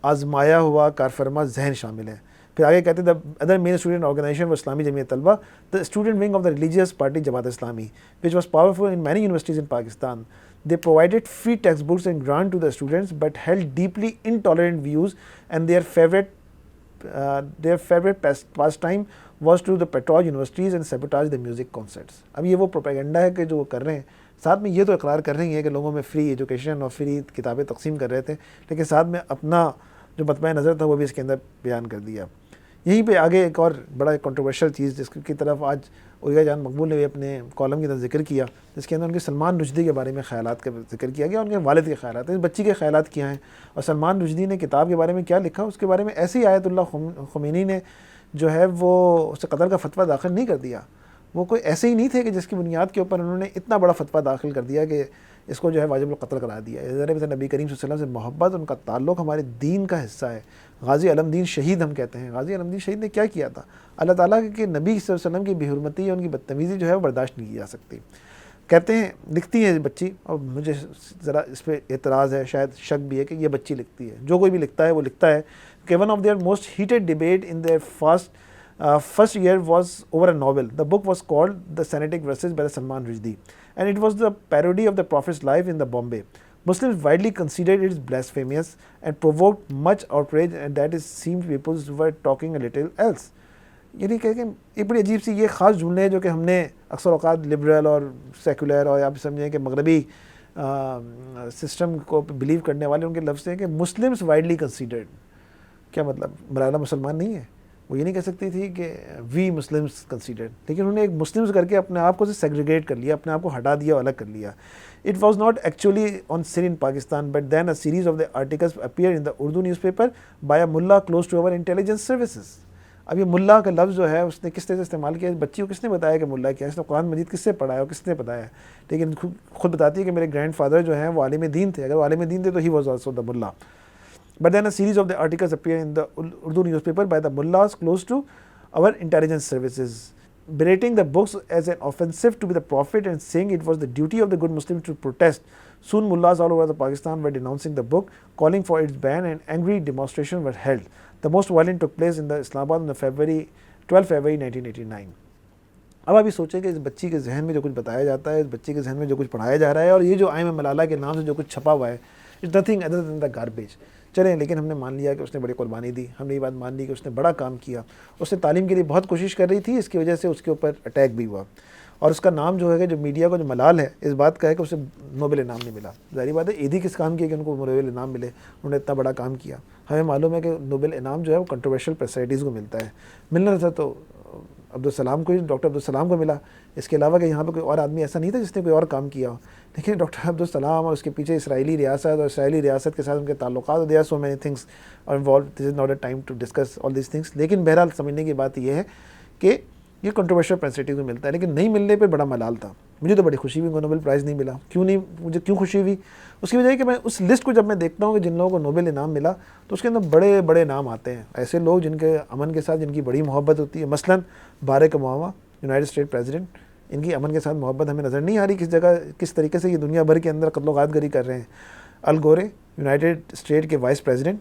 Speaker 1: آزمایا ہوا کارفرما ذہن شامل ہے. پھر آگے کہتے ہیں the other main student organization was Islami Jamiat Talaba, the student wing of the religious party Jamaat Islami, which was powerful in many universities in Pakistan. They provided free textbooks and grant to the students but held deeply intolerant views, and their favorite pastime was to patrol universities and sabotage the music concerts. اب یہ وہ پروپیگنڈا ہے کہ جو وہ کر رہے ہیں. ساتھ میں یہ تو اقرار کر رہی ہیں کہ لوگوں میں فری ایجوکیشن اور فری کتابیں تقسیم کر رہے تھے, لیکن ساتھ میں اپنا جو مطمع نظر تھا وہ بھی اس کے اندر بیان کر دیا. یہیں پہ آگے ایک اور بڑا کنٹروورشل چیز جس کی طرف آج عریا جان مقبول نے بھی اپنے کالم کی طرف ذکر کیا, جس کے اندر ان کے سلمان رشدی کے بارے میں خیالات کا ذکر کیا گیا, ان کے والد کے خیالات, اس بچی کے خیالات کیا ہیں, اور سلمان رشدی نے کتاب کے بارے میں کیا لکھا اس کے بارے میں. ایسی آیت اللہ خمینی نے جو ہے وہ اسے قتل کا فتویٰ داخل نہیں کر دیا. وہ کوئی ایسے ہی نہیں تھے کہ جس کی بنیاد کے اوپر انہوں نے اتنا بڑا فتویٰ داخل کر دیا کہ اس کو جو ہے واجب القتل قرار دیا. نبی کریم صلی اللہ علیہ وسلم سے محبت, ان کا تعلق ہمارے دین کا حصہ ہے. غازی علم دین شہید ہم کہتے ہیں. غازی علم دین شہید نے کیا کیا تھا؟ اللہ تعالیٰ کے نبی صلی اللہ علیہ وسلم کی بے حرمتی یا ان کی بدتمیزی جو ہے وہ برداشت نہیں کی جا سکتی. کہتے ہیں لکھتی ہے بچی, اور مجھے ذرا اس پہ اعتراض ہے, شاید شک بھی ہے کہ یہ بچی لکھتی ہے. جو کوئی بھی لکھتا ہے وہ لکھتا ہے کہ one of their most hated debate in their first year was over a novel. The book was called The Semitic Verses by Salman Rushdie, and it was the parody of the Prophet's life in the Bombay. Muslims widely considered it blasphemous and provoked much outrage, and that it seemed people were talking a little else. یعنی کہ ایک بڑی عجیب سی یہ خاص جملے ہیں جو کہ ہم نے اکثر اوقات لبرل اور سیکولر اور آپ سمجھیں کہ مغربی سسٹم کو بلیو کرنے والے ان کے لفظ ہیں کہ مسلمس وائڈلی کنسیڈرڈ. کیا مطلب؟ ملالہ مسلمان نہیں ہے, وہ یہ نہیں کہہ سکتی تھی کہ وی مسلمس کنسیڈرڈ, لیکن انہوں نے ایک مسلمس کر کے اپنے آپ کو سیگریگیٹ کر لیا, اپنے آپ کو ہٹا دیا, الگ کر لیا. It was not actually on sin in Pakistan, but then a series of the articles appeared in the Urdu newspaper by a mullah close to our intelligence services. اب یہ ملا کا لفظ جو ہے اس نے کس طرح سے استعمال کیا, بچی کو کس نے بتایا کہ ملا کیا ہے, اس نے قرآن مجید کس سے پڑھا ہے اور کس نے بتایا ہے. لیکن خود بتاتی ہے کہ میرے گرینڈ فادر جو ہیں وہ عالم دین تھے, اگر وہ عالم دین تھے تو ہی واز آلسو دا ملا. But then a series of the articles appeared in the Urdu newspaper by the mullahs close to our intelligence services, berating the books as an offensive to the Prophet and saying it was the duty of the good Muslims to protest. Soon mullahs all over the Pakistan were denouncing the book, calling for its ban, and angry demonstrations were held. The most violent took place in the Islamabad on 12 February 1989. اب ابھی سوچیں کہ اس بچی کے ذہن میں جو کچھ بتایا جاتا ہے, اس بچی کے ذہن میں جو کچھ پڑھایا جا رہا ہے, اور یہ جو آئم ملالہ کے نام سے جو کچھ چھپا ہوا ہے, it's nothing other than the garbage. چلیں, لیکن ہم نے مان لیا کہ اس نے بڑی قربانی دی, ہم نے یہ بات مان لی کہ اس نے بڑا کام کیا, اس نے تعلیم کے لیے بہت کوشش کر رہی تھی, اس کی وجہ سے اس کے اوپر اٹیک بھی ہوا, اور اس کا نام جو ہے جو میڈیا کو جو ملال ہے اس بات کا ہے کہ اسے نوبل انعام نہیں ملا. ظاہری بات ہے ایدھی کس کام کی کہ ان کو نوبل انعام ملے, انہوں نے اتنا بڑا کام کیا. ہمیں معلوم ہے کہ نوبل انعام جو ہے وہ کنٹروورشل پرسنالٹیز کو ملتا ہے, ملنا تھا تو عبدالسلام کو, ڈاکٹر عبدالسلام کو ملا, اس کے علاوہ کہ یہاں پہ کوئی اور آدمی ایسا نہیں تھا جس نے کوئی اور کام کیا ہو. لیکن ڈاکٹر عبدالسلام اور اس کے پیچھے اسرائیلی ریاست اور اسرائیلی ریاست کے ساتھ ان کے تعلقات, they are so many things are involve, this is not a time to discuss all these things. لیکن بہرحال سمجھنے کی بات یہ ہے کہ یہ کنٹروورشل پرسنالٹیز کو ملتا ہے, لیکن نہیں ملنے پہ بڑا ملال تھا. مجھے تو بڑی خوشی ہوئی کہ نوبل پرائز نہیں ملا. مجھے کیوں خوشی ہوئی؟ اس کی وجہ ہے کہ میں اس لسٹ کو جب میں دیکھتا ہوں کہ جن لوگوں کو نوبل انعام ملا تو اس کے اندر بڑے بڑے نام آتے ہیں, ایسے لوگ جن کے امن کے ساتھ جن کی بڑی محبت ہوتی ہے. مثلاً Barack Obama, United State president, ان کی امن کے ساتھ محبت ہمیں نظر نہیں آ رہی کس جگہ کس طریقے سے یہ دنیا بھر کے اندر قتل و غارت گری کر رہے ہیں. ال گورے, یونائٹڈ اسٹیٹ کے وائس پریزیڈنٹ.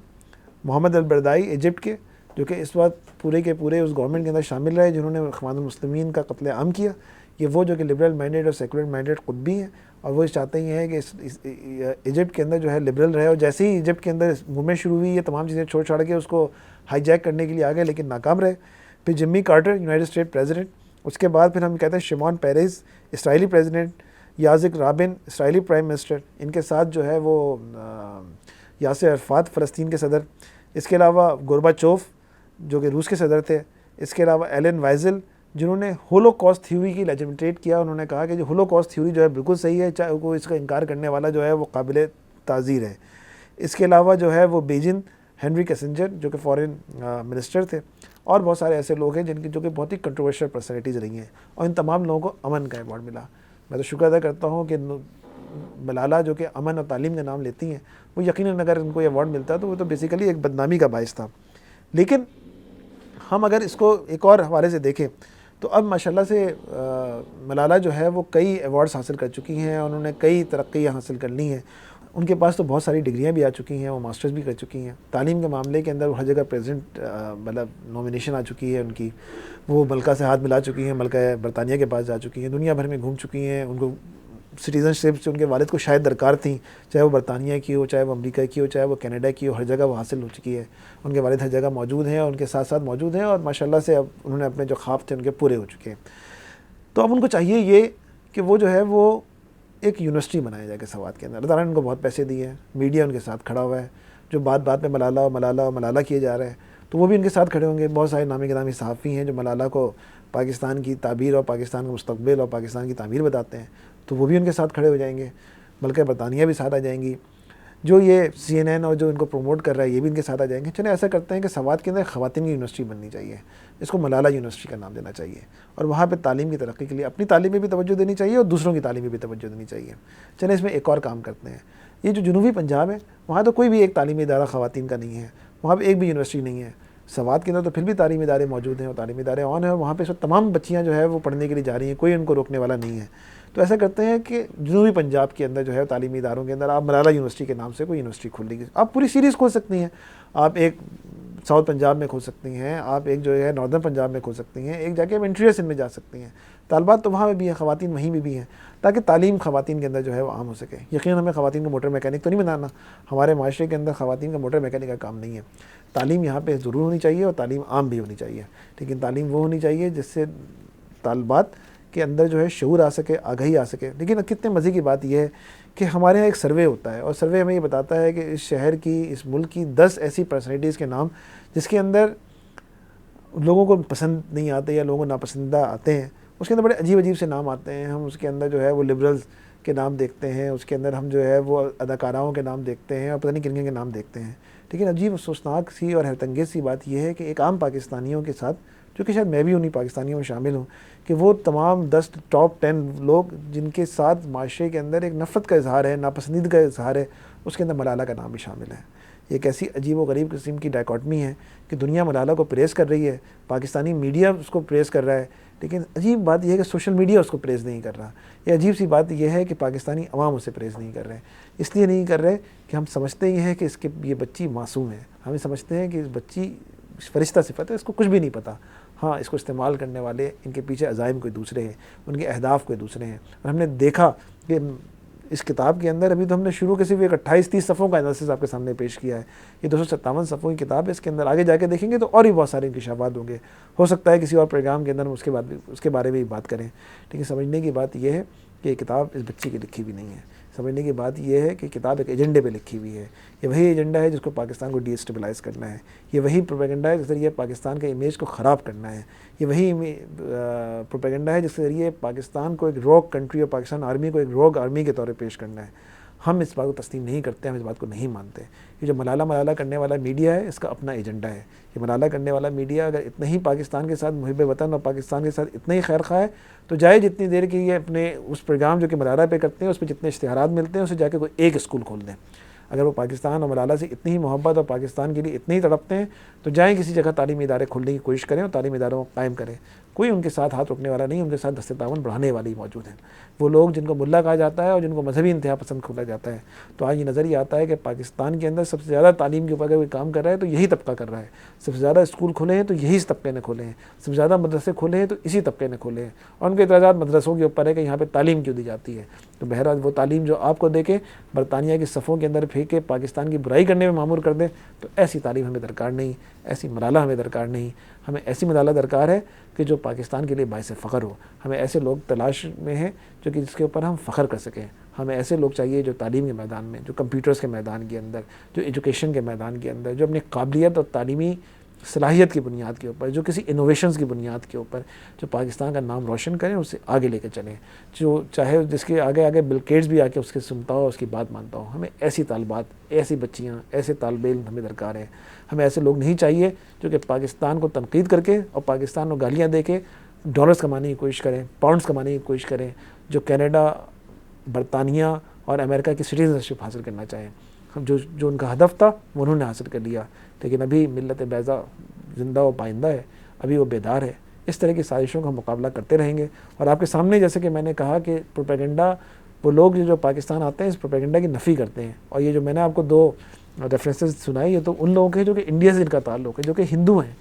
Speaker 1: محمد البردائی, ایجپٹ کے, جو کہ اس وقت پورے کے پورے اس گورنمنٹ کے اندر شامل رہے جنہوں نے اخوان المسلمین کا قتل عام کیا. یہ وہ جو کہ لبرل مائنڈیڈ اور سیکولر مائنڈیڈ قطبی ہیں, اور وہ چاہتے ہی ہیں کہ ایجپٹ کے اندر جو ہے لبرل رہے. اور جیسے ہی ایجپٹ کے اندر موومنٹ شروع ہوئی, یہ تمام چیزیں چھوڑ چھاڑ کے اس کو ہائی جیک کرنے کے لیے آ گئے, لیکن ناکام رہے. پھر جمی کارٹر, یونائٹڈ اسٹیٹ پریزیڈنٹ. اس کے بعد پھر ہم کہتے ہیں شمون پیریز, اسرائیلی پریزیڈنٹ. یاسر رابن, اسرائیلی پرائم منسٹر. ان کے ساتھ جو ہے وہ یاسر عرفات, فلسطین کے صدر. اس کے علاوہ گورباچوف جو کہ روس کے صدر تھے. اس کے علاوہ ایلن وائزل, جنہوں نے ہولو کاسٹ تھیوری کی لیجیٹمیٹ کیا. انہوں نے کہا کہ جو ہولو کاسٹ تھیوری جو ہے بالکل صحیح ہے, چاہے کوئی اس کا انکار کرنے والا جو ہے وہ قابل تعزیر ہے. اس کے علاوہ جو ہے وہ بیجن ہینری کیسنجر, جو کہ فارن منسٹر تھے. اور بہت سارے ایسے لوگ ہیں جن کی جو کہ بہت ہی کنٹروورشل پرسنالٹیز رہی ہیں, اور ان تمام لوگوں کو امن کا ایوارڈ ملا. میں تو شکر ادا کرتا ہوں کہ ملالہ جو کہ امن اور تعلیم کا نام لیتی ہیں, وہ یقیناً اگر ان کو یہ ایوارڈ ملتا تو وہ تو بیسیکلی ایک بدنامی کا باعث تھا. لیکن ہم اگر اس کو ایک اور حوالے سے دیکھیں تو اب ماشاءاللہ سے ملالہ جو ہے وہ کئی ایوارڈز حاصل کر چکی ہیں, اور انہوں نے کئی ترقیاں حاصل کر لی ہیں. ان کے پاس تو بہت ساری ڈگریاں بھی آ چکی ہیں, وہ ماسٹرز بھی کر چکی ہیں. تعلیم کے معاملے کے اندر وہ ہر جگہ پریزنٹ مطلب نومینیشن آ چکی ہے ان کی. وہ ملکہ سے ہاتھ ملا چکی ہیں, ملکہ برطانیہ کے پاس جا چکی ہیں, دنیا بھر میں گھوم چکی ہیں. ان کو سٹیزن شپ سے ان کے والد کو شاید درکار تھیں, چاہے وہ برطانیہ کی ہو, چاہے وہ امریکہ کی ہو, چاہے وہ کینیڈا کی ہو, ہر جگہ وہ حاصل ہو چکی ہے. ان کے والد ہر جگہ موجود ہیں, اور ان کے ساتھ ساتھ موجود ہیں, اور ماشاءاللہ سے اب انہوں نے اپنے جو خواب تھے ان کے پورے ہو چکے ہیں. تو اب ان کو چاہیے یہ کہ وہ جو ہے وہ ایک یونیورسٹی بنایا جائے کہ سوات کے اندر. اللہ تعالیٰ نے ان کو بہت پیسے دیے ہیں, میڈیا ان کے ساتھ کھڑا ہوا ہے, جو بات بات میں ملالہ اور ملالہ اور ملالہ کیے جا رہے ہیں, تو وہ بھی ان کے ساتھ کھڑے ہوں گے. بہت سارے نامی گرامی صحافی ہیں جو ملالہ کو پاکستان کی تعبیر اور پاکستان کا مستقبل اور پاکستان کی تعمیر بتاتے ہیں, تو وہ بھی ان کے ساتھ کھڑے ہو جائیں گے. ملکہ برطانیہ بھی ساتھ آ جائیں گی. جو یہ CNN اور جو ان کو پروموٹ کر رہا ہے یہ بھی ان کے ساتھ آ جائیں گے. چلیں ایسا کرتے ہیں کہ سوات کے اندر خواتین کی یونیورسٹی بننی چاہیے, اس کو ملالہ یونیورسٹی کا نام دینا چاہیے, اور وہاں پہ تعلیم کی ترقی کے لیے اپنی تعلیم میں بھی توجہ دینی چاہیے اور دوسروں کی تعلیم میں بھی توجہ دینی چاہیے. چلیں اس میں ایک اور کام کرتے ہیں. یہ جو جنوبی پنجاب ہے وہاں تو کوئی بھی ایک تعلیمی ادارہ خواتین کا نہیں ہے, وہاں پہ ایک بھی یونیورسٹی نہیں ہے. سوات کے اندر تو پھر بھی تعلیمی ادارے موجود ہیں, اور تعلیمی ادارے آن ہیں, اور وہاں پہ تمام بچیاں جو ہے وہ پڑھنے کے لیے جا رہی ہیں, کوئی ان کو روکنے والا نہیں ہے. تو ایسا کرتے ہیں کہ جنوبی پنجاب کے اندر جو ہے تعلیمی اداروں کے اندر آپ ملالہ یونیورسٹی کے نام سے کوئی یونیورسٹی کھول لی، آپ پوری سیریز کھول سکتی ہیں، آپ ایک ساؤتھ پنجاب میں کھول سکتی ہیں، آپ ایک جو ہے ناردرن پنجاب میں کھول سکتی ہیں، ایک جا کے آپ انٹیریئر سندھ میں جا سکتی ہیں، طالبات تو وہاں بھی ہیں، خواتین وہیں بھی ہیں، تاکہ تعلیم خواتین کے اندر جو ہے وہ عام ہو سکے۔ یقیناً ہمیں خواتین کو موٹر میکینک تو نہیں بنانا، ہمارے معاشرے کے اندر خواتین کا موٹر میکینک کا کام نہیں ہے، تعلیم یہاں پہ ضرور ہونی چاہیے اور تعلیم عام بھی ہونی چاہیے، لیکن تعلیم وہ ہونی چاہیے جس سے طالبات کے اندر جو ہے شعور آ سکے، آگہی آ سکے۔ لیکن کتنے مزے کی بات یہ ہے کہ ہمارے یہاں ایک سروے ہوتا ہے، اور سروے ہمیں یہ بتاتا ہے کہ اس شہر کی، اس ملک کی 10 ایسی پرسنالٹیز کے نام جس کے اندر لوگوں کو پسند نہیں آتے یا لوگوں کو ناپسندہ آتے ہیں، اس کے اندر بڑے عجیب عجیب سے نام آتے ہیں۔ ہم اس کے اندر جو ہے وہ لبرلز کے نام دیکھتے ہیں، اس کے اندر ہم جو ہے وہ اداکاراؤں کے نام دیکھتے ہیں اور پتہ نہیں کن کن کے نام دیکھتے ہیں۔ لیکن عجیب افسوسناک سی اور حیرت انگیز سی بات یہ ہے کہ ایک عام پاکستانیوں کے ساتھ، جو کہ شاید میں بھی انہیں پاکستانیوں میں شامل ہوں، کہ وہ تمام 10 ٹاپ 10 لوگ جن کے ساتھ معاشرے کے اندر ایک نفرت کا اظہار ہے، ناپسندیدگی کا اظہار ہے، اس کے اندر ملالہ کا نام بھی شامل ہے۔ یہ ایک ایسی عجیب و غریب قسم کی ڈائیکاٹمی ہے کہ دنیا ملالہ کو پریز کر رہی ہے، پاکستانی میڈیا اس کو پریز کر رہا ہے، لیکن عجیب بات یہ ہے کہ سوشل میڈیا اس کو پریز نہیں کر رہا۔ یہ عجیب سی بات یہ ہے کہ پاکستانی عوام اسے پریز نہیں کر رہے، اس لیے نہیں کر رہے کہ ہم سمجھتے ہی ہیں کہ یہ بچی معصوم ہے، ہمیں سمجھتے ہیں کہ اس بچی فرشتہ صفت ہے، اس کو کچھ بھی نہیں پتہ۔ ہاں، اس کو استعمال کرنے والے، ان کے پیچھے عزائم کوئی دوسرے ہیں، ان کے اہداف کوئی دوسرے ہیں، اور ہم نے دیکھا کہ اس کتاب کے اندر ابھی تو ہم نے شروع کے صرف ایک 28-30 صفحوں کا انالیسس آپ کے سامنے پیش کیا ہے، یہ 257 صفحوں کی کتاب ہے، اس کے اندر آگے جا کے دیکھیں گے تو اور بھی بہت سارے انکشافات ہوں گے، ہو سکتا ہے کسی اور پروگرام کے اندر ہم اس کے بارے میں بھی بات کریں۔ لیکن سمجھنے کی بات یہ ہے کہ یہ کتاب اس بچی کی لکھی بھی نہیں ہے، سمجھنے کی بات یہ ہے کہ کتاب ایک ایجنڈے پہ لکھی ہوئی ہے، یہ وہی ایجنڈا ہے جس کو پاکستان کو ڈی اسٹیبلائز کرنا ہے، یہ وہی پروپیگنڈا ہے جس ذریعے پاکستان کے امیج کو خراب کرنا ہے، یہ وہی پروپیگنڈا ہے جس کے ذریعے پاکستان کو ایک روگ کنٹری اور پاکستان آرمی کو ایک روگ آرمی کے طور پہ پیش کرنا ہے۔ ہم اس بات کو تسلیم نہیں کرتے، ہم اس بات کو نہیں مانتے۔ یہ جو ملالہ کرنے والا میڈیا ہے، اس کا اپنا ایجنڈا ہے۔ یہ ملالہ کرنے والا میڈیا اگر اتنا ہی پاکستان کے ساتھ محب وطن اور پاکستان کے ساتھ اتنا ہی خیر خواہ ہے تو جائے جتنی دیر کی یہ اپنے اس پروگرام جو کہ ملالہ پہ کرتے ہیں، اس پہ جتنے اشتہارات ملتے ہیں، اسے جا کے کوئی ایک اسکول کھول دیں۔ اگر وہ پاکستان اور ملالہ سے اتنی ہی محبت اور پاکستان کے لیے اتنے ہی تڑپتے ہیں تو جائیں کسی جگہ تعلیمی ادارے کھولنے کی کوشش کریں اور تعلیمی اداروں کو قائم کریں۔ کوئی ان کے ساتھ ہاتھ رکنے والا نہیں، ان کے ساتھ دست تعاون بڑھانے والی موجود ہیں، وہ لوگ جن کو ملا کہا جاتا ہے اور جن کو مذہبی انتہا پسند کھولا جاتا ہے۔ تو آج یہ نظر یہ آتا ہے کہ پاکستان کے اندر سب سے زیادہ تعلیم کے اوپر اگر کوئی کام کر رہا ہے تو یہی طبقہ کر رہا ہے، سب سے زیادہ اسکول کھولے ہیں تو یہی اس طبقے نے کھولے ہیں، سب سے زیادہ مدرسے کھولے ہیں تو اسی طبقے نے کھولے ہیں، اور ان کے اعتراضات مدرسوں کے اوپر ہے کہ یہاں پہ تعلیم کیوں دی جاتی ہے۔ تو بہرحال وہ تعلیم جو آپ کو دے کے برطانیہ کی صفوں کے اندر پھینکے پاکستان کی برائی کرنے میں معمور کر دے، تو ایسی تعلیم ہمیں درکار نہیں، ایسی ملالہ ہمیں درکار نہیں۔ ہمیں ایسی ملالہ درکار ہے کہ جو پاکستان کے لیے باعث فخر ہو۔ ہمیں ایسے لوگ تلاش میں ہیں جو کہ جس کے اوپر ہم فخر کر سکیں۔ ہمیں ایسے لوگ چاہیے جو تعلیم کے میدان میں، جو کمپیوٹرز کے میدان کے اندر، جو ایجوکیشن کے میدان کے اندر، جو اپنی قابلیت اور تعلیمی صلاحیت کی بنیاد کے اوپر، جو کسی انوویشنز کی بنیاد کے اوپر جو پاکستان کا نام روشن کریں، اسے آگے لے کے چلیں، جو چاہے جس کے آگے بل گیٹس بھی آ کے اس کے سنتا ہو، اس کی بات مانتا ہو۔ ہمیں ایسی طالبات، ایسی بچیاں، ایسے طالب علم ہمیں درکار ہیں۔ ہمیں ایسے لوگ نہیں چاہیے جو کہ پاکستان کو تنقید کر کے اور پاکستان کو گالیاں دے کے ڈالرز کمانے کی کوشش کریں، پاؤنڈز کمانے کی کوشش کریں، جو کینیڈا، برطانیہ اور امریکہ کی سٹیزنشپ حاصل کرنا چاہیں۔ جو ان کا ہدف تھا وہ انہوں نے حاصل کر لیا، لیکن ابھی ملت بیضا زندہ و پائندہ ہے، ابھی وہ بیدار ہے۔ اس طرح کی سازشوں کا مقابلہ کرتے رہیں گے، اور آپ کے سامنے جیسے کہ میں نے کہا کہ پروپیگنڈا، وہ لوگ جو پاکستان آتے ہیں اس پروپیگنڈا کی نفی کرتے ہیں، اور یہ جو میں نے آپ کو 2 ریفرنسز سنائی، یہ تو ان لوگوں کے جو کہ انڈیا سے ان کا تعلق ہے، جو کہ ہندو ہیں،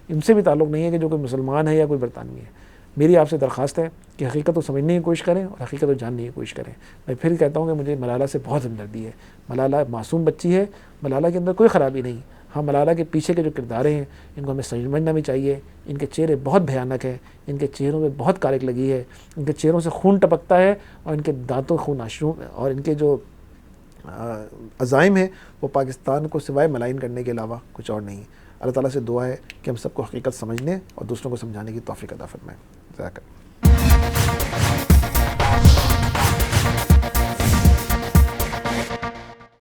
Speaker 1: ان سے بھی تعلق نہیں ہے کہ جو کوئی مسلمان ہے یا کوئی برطانوی ہے۔ میری آپ سے درخواست ہے کہ حقیقت کو سمجھنے کی کوشش کریں اور حقیقت کو جاننے کی کوشش کریں۔ میں پھر کہتا ہوں کہ مجھے ملالہ سے بہت ہمدردی ہے۔ ملالہ معصوم بچی ہے، ملالہ کے اندر کوئی خرابی نہیں۔ ہاں، ملالہ کے پیچھے کے جو کرداریں ہیں ان کو ہمیں سمجھنا بھی چاہیے۔ ان کے چہرے بہت بھیانک ہیں، ان کے چہروں میں بہت کالک لگی ہے، ان کے چہروں سے خون ٹپکتا ہے، اور ان کے دانتوں خون آشروں، اور ان کے جو عزائم ہیں وہ پاکستان کو سوائے ملائن کرنے کے علاوہ کچھ اور نہیں۔ اللہ تعالیٰ سے دعا ہے کہ ہم سب کو حقیقت سمجھنے اور دوسروں کو سمجھانے کی توفیق عطا فرمائے۔ جزاک اللہ۔